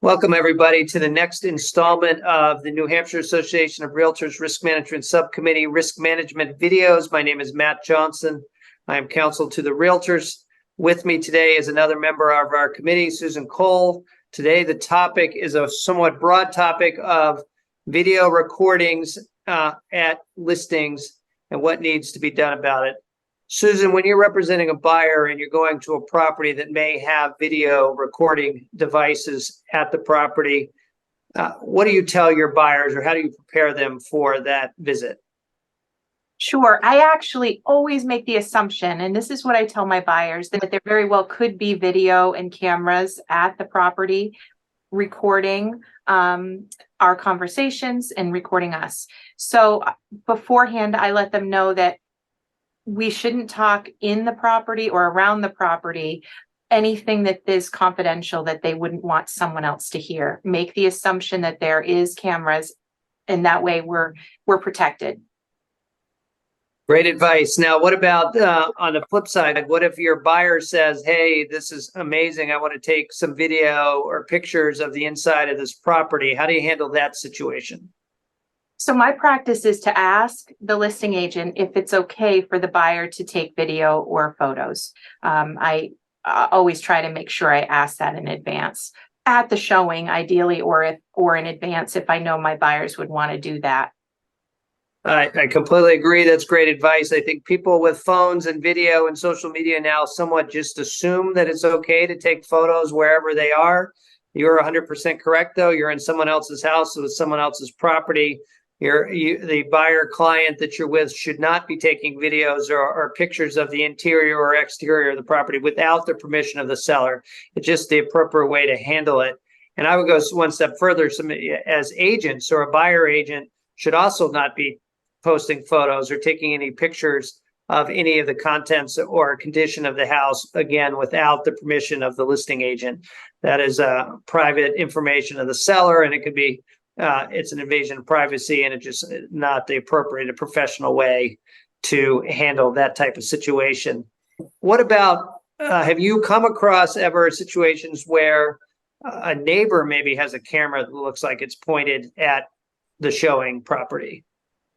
Welcome, everybody, to the next installment of the New Hampshire Association of Realtors Risk Management Subcommittee Risk Management Videos. My name is Matt Johnson. I am counsel to the Realtors. With me today is another member of our committee, Susan Cole. Today, the topic is a somewhat broad topic of video recordings at listings and what needs to be done about it. Susan, when you're representing a buyer and you're going to a property that may have video recording devices at the property, what do you tell your buyers, or how do you prepare them for that visit? Sure. I actually always make the assumption, and this is what I tell my buyers, that there very well could be video and cameras at the property recording our conversations and recording us. So beforehand, I let them know that we shouldn't talk in the property or around the property anything that is confidential that they wouldn't want someone else to hear. Make the assumption that there is cameras, and that way we're protected. Great advice. Now, what about on the flip side? What if your buyer says, hey, this is amazing, I want to take some video or pictures of the inside of this property? How do you handle that situation? So my practice is to ask the listing agent if it's okay for the buyer to take video or photos. I always try to make sure I ask that in advance at the showing, ideally, or in advance if I know my buyers would want to do that. I completely agree. That's great advice. I think people with phones and video and social media now somewhat just assume that it's okay to take photos wherever they are. You're 100% correct, though. You're in someone else's house with someone else's property. The buyer client that you're with should not be taking videos or pictures of the interior or exterior of the property without the permission of the seller. It's just the appropriate way to handle it. And I would go one step further. As agents, or a buyer agent should also not be posting photos or taking any pictures of any of the contents or condition of the house, again, without the permission of the listing agent. That is private information of the seller, and it could be it's an invasion of privacy, and it's just not the appropriate professional way to handle that type of situation. What about, have you come across ever situations where a neighbor maybe has a camera that looks like it's pointed at the showing property?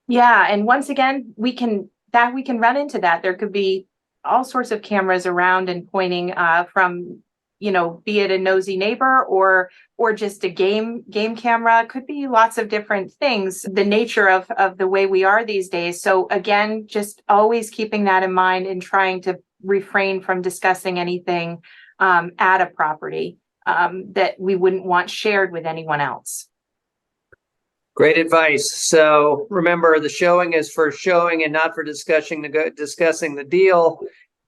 Yeah, and once again, we can run into that. There could be all sorts of cameras around and pointing from, be it a nosy neighbor or just a game camera. Could be lots of different things, the nature of the way we are these days. So again, just always keeping that in mind and trying to refrain from discussing anything at a property that we wouldn't want shared with anyone else. Great advice. So remember, the showing is for showing and not for discussing the deal.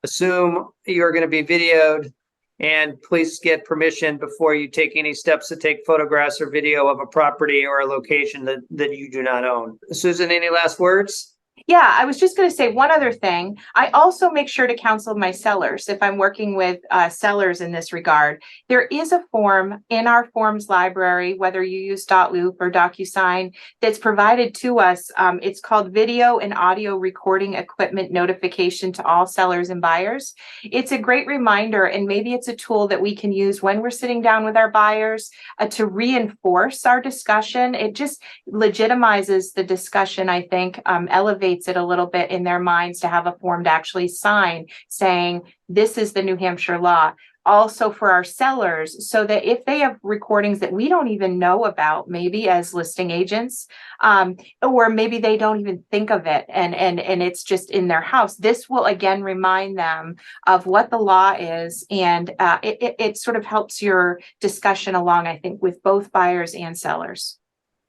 Assume you're going to be videoed, and please get permission before you take any steps to take photographs or video of a property or a location that you do not own. Susan, any last words? Yeah, I was just going to say one other thing. I also make sure to counsel my sellers if I'm working with sellers in this regard. There is a form in our forms library, whether you use .loop or DocuSign, that's provided to us. It's called Video and Audio Recording Equipment Notification to all sellers and buyers. It's a great reminder, and maybe it's a tool that we can use when we're sitting down with our buyers to reinforce our discussion. It just legitimizes the discussion, I think, elevates it a little bit in their minds to have a form to actually sign saying this is the New Hampshire law. Also for our sellers, so that if they have recordings that we don't even know about, maybe as listing agents, or maybe they don't even think of it and it's just in their house, this will again remind them of what the law is, and it sort of helps your discussion along, I think, with both buyers and sellers.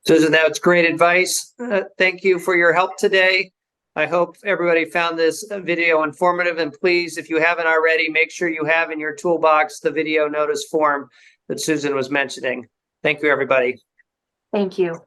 Susan, that's great advice. Thank you for your help today. I hope everybody found this video informative, and please, if you haven't already, make sure you have in your toolbox the video notice form that Susan was mentioning. Thank you, everybody. Thank you.